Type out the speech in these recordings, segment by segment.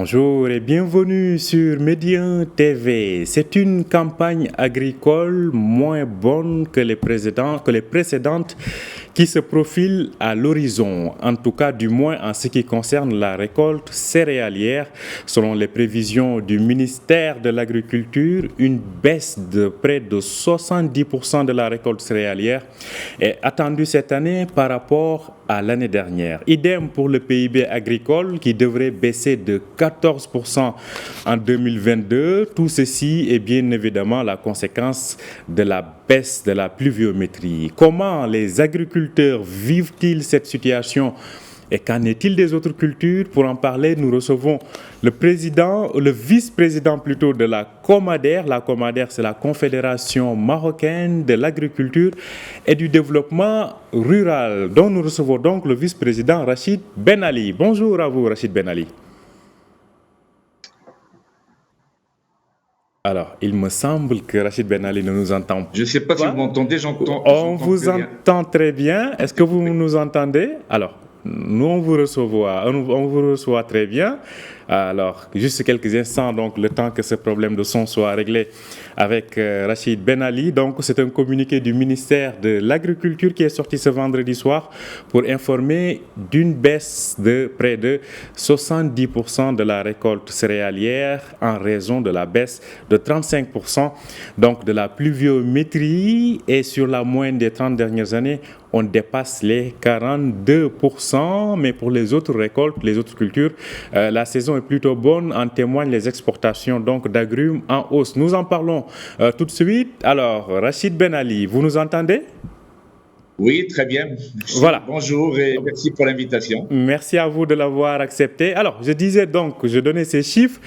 Bonjour et bienvenue sur Médien TV. C'est une campagne agricole moins bonne que les précédentes qui se profile à l'horizon, en tout cas du moins en ce qui concerne la récolte céréalière. Selon les prévisions du ministère de l'Agriculture, une baisse de près de 70% de la récolte céréalière est attendue cette année par rapport à l'année dernière. Idem pour le PIB agricole qui devrait baisser de 14% en 2022. Tout ceci est bien évidemment la conséquence de la baisse de la pluviométrie. Comment les agriculteurs vivent-ils cette situation et qu'en est-il des autres cultures? Pour en parler, nous recevons le vice-président plutôt de la Comader. La Comader, c'est la Confédération marocaine de l'agriculture et du développement rural, dont nous recevons donc le vice-président Rachid Ben Ali. Bonjour à vous, Rachid Ben Ali. Alors, il me semble que Rachid Ben Ali ne nous entend pas. Je ne sais pas si vous m'entendez, j'entends. On vous entend très bien. Est-ce que vous nous entendez? Alors, nous, on vous reçoit très bien. Alors, juste quelques instants, donc le temps que ce problème de son soit réglé avec Rachid Ben Ali. Donc, c'est un communiqué du ministère de l'Agriculture qui est sorti ce vendredi soir pour informer d'une baisse de près de 70% de la récolte céréalière en raison de la baisse de 35% donc de la pluviométrie, et sur la moyenne des 30 dernières années, on dépasse les 42%, mais pour les autres récoltes, les autres cultures, la saison est plutôt bonne, en témoignent les exportations donc d'agrumes en hausse. Nous en parlons tout de suite. Alors, Rachid Ben Ali, vous nous entendez? Oui, très bien. Voilà. Bonjour et merci pour l'invitation. Merci à vous de l'avoir accepté. Alors, je disais donc, je donnais ces chiffres.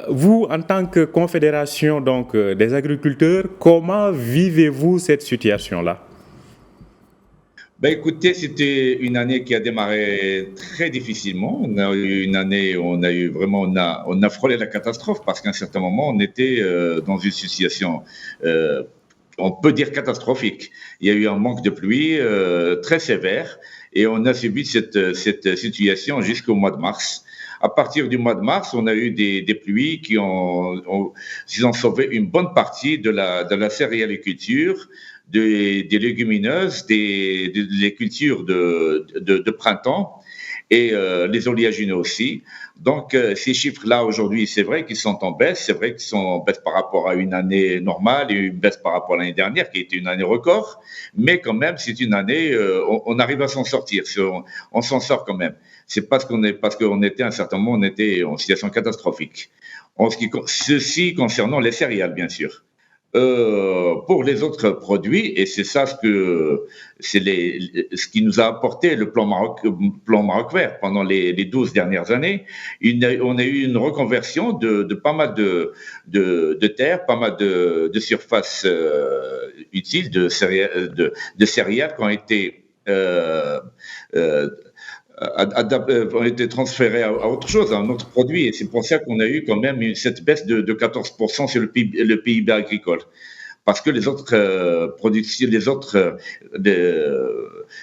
Vous, en tant que confédération donc, des agriculteurs, comment vivez-vous cette situation-là? Ben écoutez, c'était une année qui a démarré très difficilement. On a eu une année où on a frôlé la catastrophe parce qu'à un certain moment, on était dans une situation, on peut dire catastrophique. Il y a eu un manque de pluie très sévère et on a subi cette situation jusqu'au mois de mars. À partir du mois de mars, on a eu des pluies qui ont sauvé une bonne partie de la céréaliculture, des légumineuses, des cultures de printemps et les oléagineux aussi. Donc, ces chiffres-là, aujourd'hui, c'est vrai qu'ils sont en baisse. C'est vrai qu'ils sont en baisse par rapport à une année normale et une baisse par rapport à l'année dernière, qui était une année record. Mais quand même, c'est une année, on arrive à s'en sortir. On s'en sort quand même. C'est parce qu'on était, à un certain moment, on était en situation catastrophique. Ceci concernant les céréales, bien sûr. Pour les autres produits, et c'est ça ce qui nous a apporté le plan Maroc vert pendant les 12 dernières années. On a eu une reconversion de pas mal de terres, pas mal de surfaces utiles de céréales qui ont été ont été transférés à autre chose, à un autre produit. Et c'est pour ça qu'on a eu quand même cette baisse de 14% sur le PIB agricole. Parce que les autres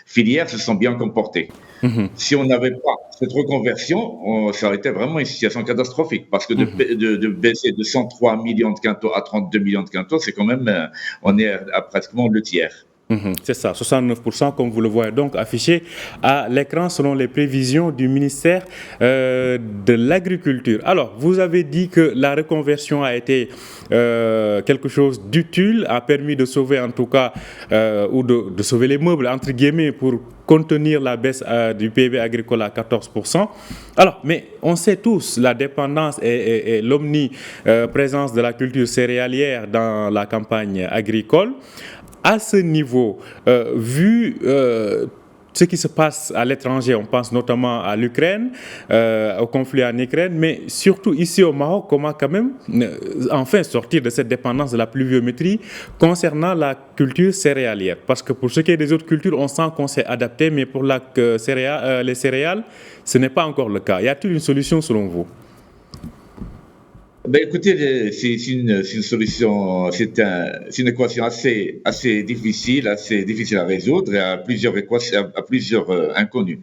filières se sont bien comportées. Mm-hmm. Si on n'avait pas cette reconversion, ça aurait été vraiment une situation catastrophique. Parce que de baisser de 103 millions de quintaux à 32 millions de quintaux, c'est quand même, on est à pratiquement le tiers. C'est ça, 69% comme vous le voyez donc affiché à l'écran selon les prévisions du ministère de l'Agriculture. Alors, vous avez dit que la reconversion a été quelque chose d'utile, a permis de sauver en tout cas, ou de sauver les meubles, entre guillemets, pour contenir la baisse du PIB agricole à 14%. Alors, mais on sait tous la dépendance et l'omniprésence de la culture céréalière dans la campagne agricole. À ce niveau, vu ce qui se passe à l'étranger, on pense notamment à l'Ukraine, au conflit en Ukraine, mais surtout ici au Maroc, comment quand même enfin sortir de cette dépendance de la pluviométrie concernant la culture céréalière. Parce que pour ce qui est des autres cultures, on sent qu'on s'est adapté, mais pour les céréales, ce n'est pas encore le cas. Y a-t-il une solution selon vous? Ben écoutez, c'est une solution, c'est une équation assez difficile à résoudre, et à plusieurs équations, à plusieurs inconnus.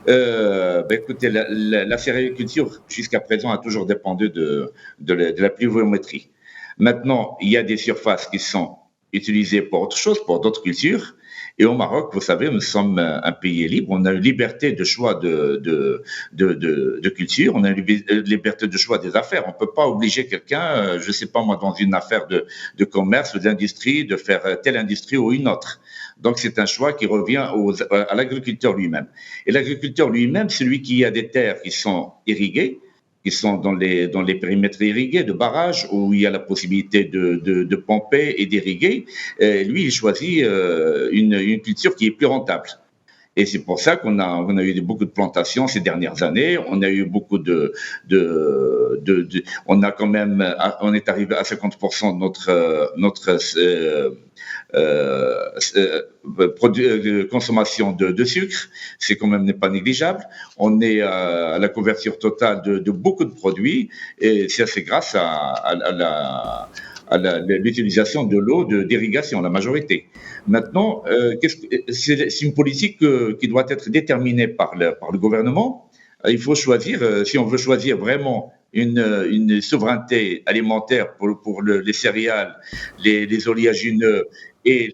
Ben écoutez, la céréaliculture jusqu'à présent a toujours dépendu de la pluviométrie. Maintenant, il y a des surfaces qui sont utilisées pour autre chose, pour d'autres cultures. Et au Maroc, vous savez, nous sommes un pays libre. On a une liberté de choix de culture. On a une liberté de choix des affaires. On ne peut pas obliger quelqu'un, je ne sais pas moi, dans une affaire de commerce ou d'industrie, de faire telle industrie ou une autre. Donc, c'est un choix qui revient à l'agriculteur lui-même. Et l'agriculteur lui-même, celui qui a des terres qui sont irriguées, qui sont dans les périmètres irrigués de barrages où il y a la possibilité de pomper et d'irriguer, lui, il choisit une culture qui est plus rentable. Et c'est pour ça qu'on a eu beaucoup de plantations ces dernières années. On a eu beaucoup on a quand même, on est arrivé à 50% de notre consommation de sucre. C'est quand même n'est pas négligeable. On est à la couverture totale de beaucoup de produits, et c'est grâce à l'utilisation de l'eau d'irrigation, la majorité. Maintenant, c'est une politique qui doit être déterminée par le gouvernement. Il faut choisir, si on veut choisir vraiment une souveraineté alimentaire pour les céréales, les oléagineux et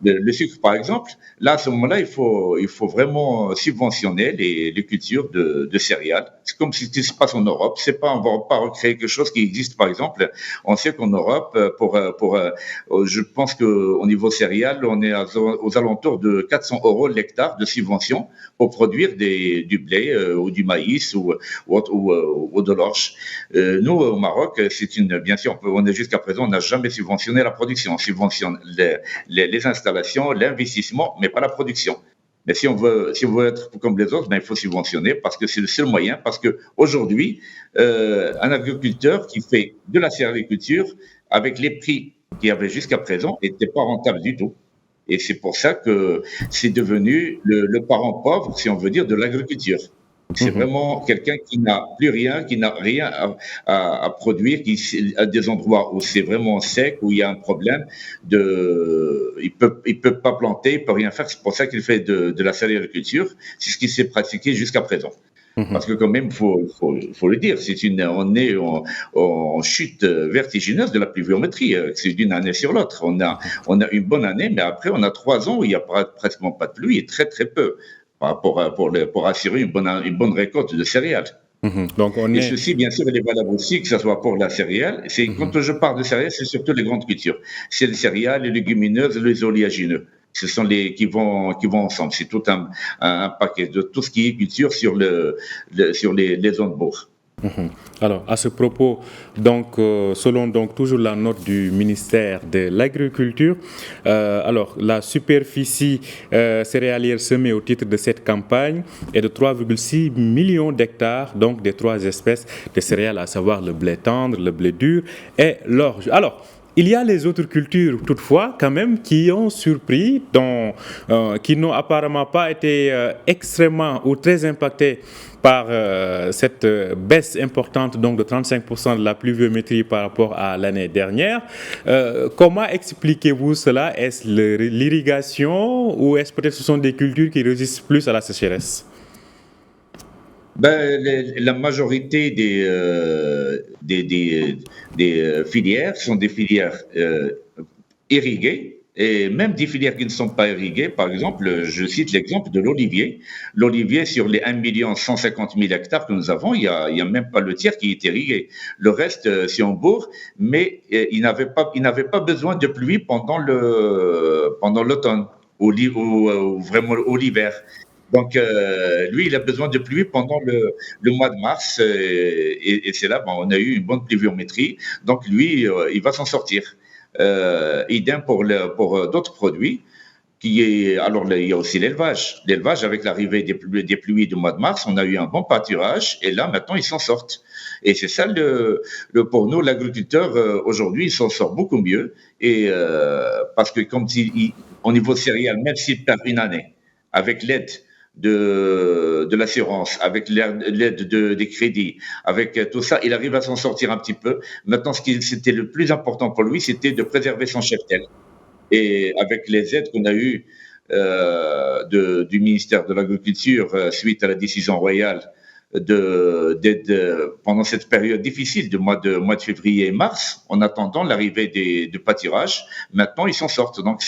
le sucre, par exemple. Là, à ce moment-là, il faut vraiment subventionner les cultures de céréales. C'est comme ce qui se passe en Europe. C'est pas, on va pas recréer quelque chose qui existe, par exemple. On sait qu'en Europe, je pense qu'au niveau céréales, on est aux alentours de 400 € l'hectare de subvention pour produire du blé ou du maïs ou de l'orge. Nous, au Maroc, bien sûr, on est jusqu'à présent, on n'a jamais subventionné la production. On subventionne les installations, l'investissement, mais pas la production. Mais si on veut être comme les autres, ben, il faut subventionner parce que c'est le seul moyen. Parce que aujourd'hui, un agriculteur qui fait de la céréaliculture avec les prix qu'il y avait jusqu'à présent n'était pas rentable du tout. Et c'est pour ça que c'est devenu le parent pauvre, si on veut dire, de l'agriculture. C'est vraiment quelqu'un qui n'a plus rien, qui n'a rien à produire, qui à des endroits où c'est vraiment sec, où il y a un problème il peut pas planter, il peut rien faire. C'est pour ça qu'il fait de la céréaliculture. C'est ce qui s'est pratiqué jusqu'à présent. Parce que quand même, faut le dire, on est en chute vertigineuse de la pluviométrie. C'est d'une année sur l'autre. On a une bonne année, mais après on a 3 ans où il n'y a pratiquement pas de pluie, et très très peu pour assurer une bonne récolte de céréales. Donc et ceci, bien sûr, il est valable aussi, que ce soit pour la céréale. Quand je parle de céréales, c'est surtout les grandes cultures. C'est les céréales, les légumineuses, les oléagineux. Ce sont qui vont ensemble. C'est tout un paquet de tout ce qui est culture sur les zones bourgs. Alors, à ce propos, donc, selon donc toujours la note du ministère de l'Agriculture, alors la superficie céréalière semée au titre de cette campagne est de 3,6 millions d'hectares, donc des 3 espèces de céréales, à savoir le blé tendre, le blé dur et l'orge. Alors, il y a les autres cultures, toutefois, quand même, qui ont surpris, qui n'ont apparemment pas été extrêmement ou très impactées par cette baisse importante, donc de 35% de la pluviométrie par rapport à l'année dernière. Comment expliquez-vous cela? Est-ce l'irrigation ou est-ce peut-être ce sont des cultures qui résistent plus à la sécheresse? La majorité des filières sont des filières irriguées, et même des filières qui ne sont pas irriguées. Par exemple, je cite l'exemple de l'olivier. L'olivier, sur les 1 150 000 hectares que nous avons, il y a même pas le tiers qui est irrigué. Le reste, c'est en bourg, mais il n'avait pas besoin de pluie pendant l'automne ou vraiment l'hiver. Donc, lui, il a besoin de pluie pendant le mois de mars, et c'est là, on a eu une bonne pluviométrie. Donc, lui, il va s'en sortir. Idem pour d'autres produits. Alors, il y a aussi l'élevage. L'élevage, avec l'arrivée des pluies du mois de mars, on a eu un bon pâturage, et là, maintenant, ils s'en sortent. Et c'est ça, pour nous, l'agriculteur, aujourd'hui, il s'en sort beaucoup mieux. Et parce que, au niveau céréales, même s'il perd une année, avec l'aide de l'assurance, avec l'aide des crédits, avec tout ça, il arrive à s'en sortir un petit peu. Maintenant, c'était le plus important pour lui, c'était de préserver son cheptel. Et avec les aides qu'on a eues du ministère de l'Agriculture suite à la décision royale d'aide pendant cette période difficile de mois de février et mars, en attendant l'arrivée de pâturages, maintenant ils s'en sortent. Donc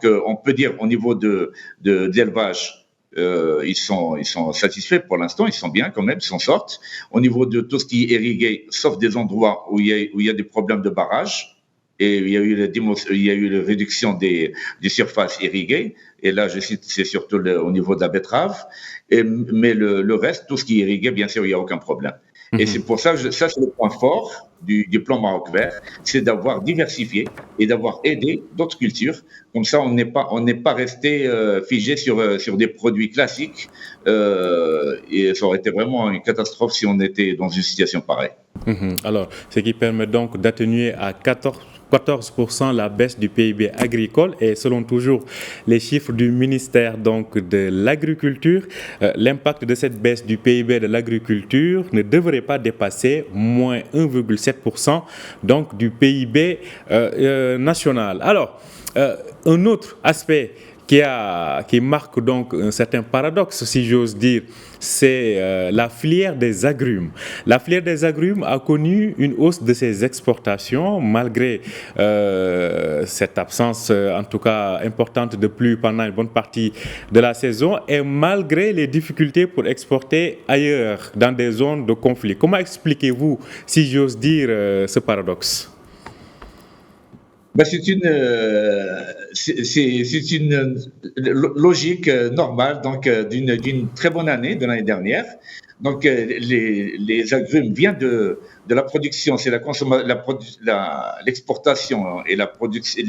on peut dire au niveau d'élevage, ils sont satisfaits pour l'instant, ils sont bien quand même, ils s'en sortent. Au niveau de tout ce qui est irrigué, sauf des endroits où il y a des problèmes de barrage, et il y a eu la réduction des surfaces irriguées. Et là, je cite, c'est surtout au niveau de la betterave. Mais le reste, tout ce qui est irrigué, bien sûr, il n'y a aucun problème. Et c'est pour ça que ça, c'est le point fort du plan Maroc vert, c'est d'avoir diversifié et d'avoir aidé d'autres cultures. Comme ça, on n'est pas resté figé sur des produits classiques. Et ça aurait été vraiment une catastrophe si on était dans une situation pareille. Alors, ce qui permet donc d'atténuer à 14% la baisse du PIB agricole, et selon toujours les chiffres du ministère donc de l'Agriculture, l'impact de cette baisse du PIB de l'agriculture ne devrait pas dépasser moins 1,7% donc du PIB national. Alors, un autre aspect qui marque donc un certain paradoxe, si j'ose dire, c'est la filière des agrumes. La filière des agrumes a connu une hausse de ses exportations malgré cette absence, en tout cas importante de pluie pendant une bonne partie de la saison, et malgré les difficultés pour exporter ailleurs, dans des zones de conflit. Comment expliquez-vous, si j'ose dire, ce paradoxe ? C'est une logique normale donc d'une très bonne année de l'année dernière. Donc les agrumes viennent de la production, c'est l'exportation et la production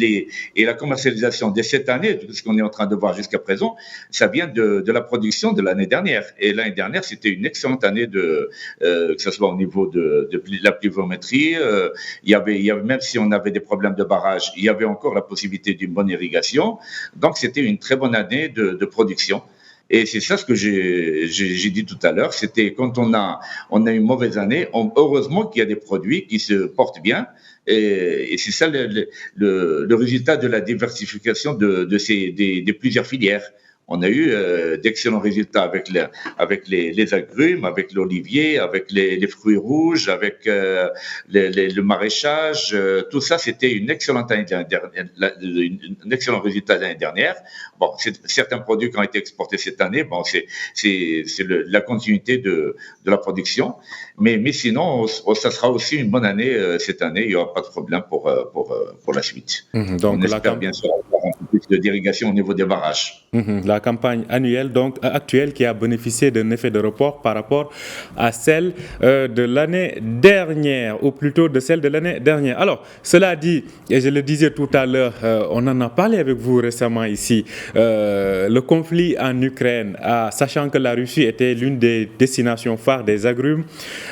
et la commercialisation de cette année, de ce qu'on est en train de voir jusqu'à présent, ça vient de la production de l'année dernière. Et l'année dernière, c'était une excellente année que ce soit au niveau de la pluviométrie. Il y avait même si on avait des problèmes de barrage, il y avait encore la possibilité d'une bonne irrigation. Donc c'était une très bonne année de production. Et c'est ça ce que j'ai dit tout à l'heure, c'était quand on a une mauvaise année, heureusement qu'il y a des produits qui se portent bien, et c'est ça le résultat de la diversification de plusieurs filières. On a eu d'excellents résultats avec les agrumes, avec l'olivier, avec les fruits rouges, avec le maraîchage. Tout ça, c'était une excellente année dernière, un excellent résultat l'année dernière. Bon, certains produits qui ont été exportés cette année, bon, c'est la continuité de la production. Mais sinon, ça sera aussi une bonne année cette année. Il n'y aura pas de problème pour la suite. Donc, on espère bien sûr avoir un peu plus d'irrigation au niveau des barrages. La campagne annuelle, donc actuelle, qui a bénéficié d'un effet de report par rapport à celle de l'année dernière, ou plutôt de celle de l'année dernière. Alors, cela dit, et je le disais tout à l'heure, on en a parlé avec vous récemment ici, le conflit en Ukraine, sachant que la Russie était l'une des destinations phares des agrumes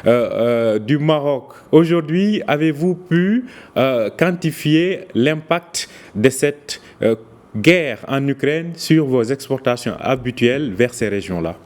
du Maroc. Aujourd'hui, avez-vous pu quantifier l'impact de cette guerre en Ukraine sur vos exportations habituelles vers ces régions-là?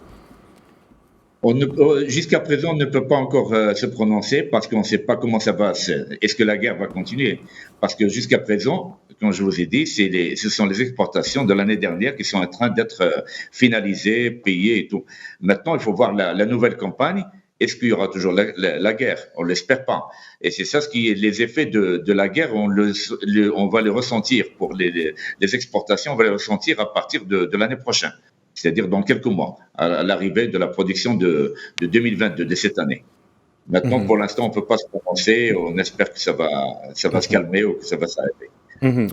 Jusqu'à présent, on ne peut pas encore se prononcer parce qu'on ne sait pas comment ça va. Est-ce que la guerre va continuer? Parce que jusqu'à présent, comme je vous ai dit, ce sont les exportations de l'année dernière qui sont en train d'être finalisées, payées et tout. Maintenant, il faut voir la nouvelle campagne. Est-ce qu'il y aura toujours la guerre? On l'espère pas. Et c'est ça les effets de la guerre, on va les ressentir pour les exportations, on va les ressentir à partir de l'année prochaine. C'est-à-dire dans quelques mois, à l'arrivée de la production de 2022, de cette année. Maintenant, pour l'instant, on ne peut pas se prononcer, on espère que ça va se calmer ou que ça va s'arrêter.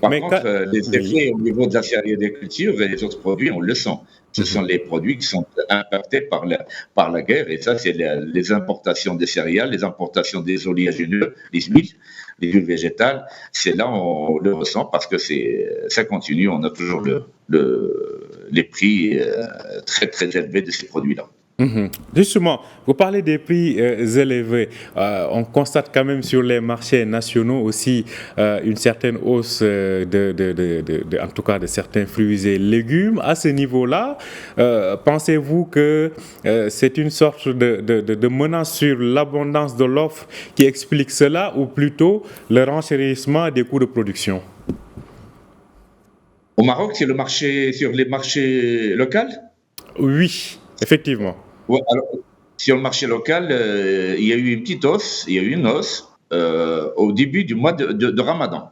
Par contre, les effets au niveau de la céréaliculture et les autres produits, on le sent. Ce sont les produits qui sont impactés par la guerre, et ça, c'est les importations des céréales, les importations des oléagineux, les huiles végétales. C'est là on le ressent parce que ça continue. On a toujours les prix très très élevés de ces produits-là. Justement, vous parlez des prix élevés. On constate quand même sur les marchés nationaux aussi une certaine hausse en tout cas de certains fruits et légumes. À ce niveau-là, pensez-vous que c'est une sorte de menace sur l'abondance de l'offre qui explique cela, ou plutôt le renchérissement des coûts de production? Au Maroc, c'est sur les marchés locaux? Oui, effectivement. Ouais, alors, sur le marché local, il y a eu une hausse au début du mois de Ramadan,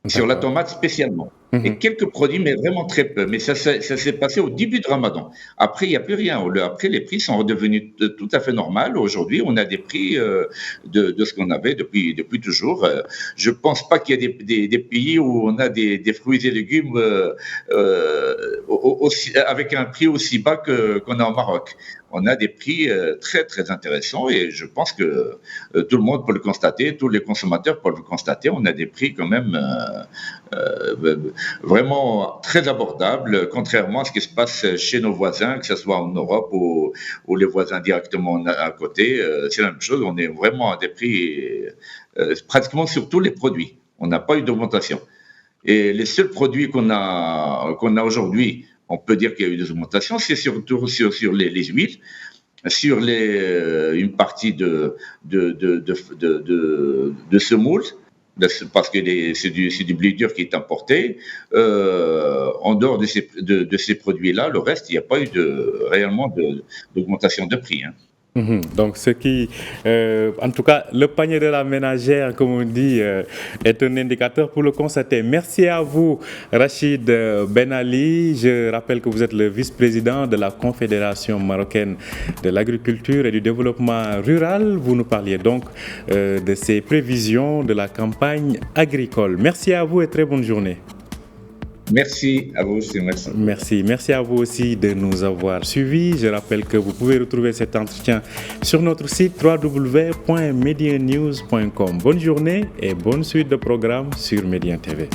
sur la D'accord. tomate spécialement. Et Mhm. quelques produits, mais vraiment très peu. Mais ça s'est passé au début de Ramadan. Après, il n'y a plus rien. Après, les prix sont redevenus tout à fait normaux. Aujourd'hui, on a des prix de ce qu'on avait depuis toujours. Je ne pense pas qu'il y ait des pays où on a des fruits et légumes avec un prix aussi bas qu'on a au Maroc. On a des prix très, très intéressants et je pense que tout le monde peut le constater, tous les consommateurs peuvent le constater. On a des prix quand même vraiment très abordables, contrairement à ce qui se passe chez nos voisins, que ce soit en Europe ou les voisins directement à côté. C'est la même chose, on est vraiment à des prix pratiquement sur tous les produits. On n'a pas eu d'augmentation. Et les seuls produits qu'on a aujourd'hui, on peut dire qu'il y a eu des augmentations, c'est surtout sur les huiles, sur une partie de semoule, parce que c'est du blé dur qui est importé. En dehors de ces produits-là, le reste, il n'y a pas eu réellement d'augmentation de prix. Hein. Donc, ce qui, en tout cas, le panier de la ménagère, comme on dit, est un indicateur pour le constater. Merci à vous, Rachid Ben Ali. Je rappelle que vous êtes le vice-président de la Confédération marocaine de l'agriculture et du développement rural. Vous nous parliez donc de ces prévisions de la campagne agricole. Merci à vous et très bonne journée. Merci à vous aussi, merci. Merci à vous aussi de nous avoir suivis. Je rappelle que vous pouvez retrouver cet entretien sur notre site www.medianews.com. Bonne journée et bonne suite de programmes sur Médien TV.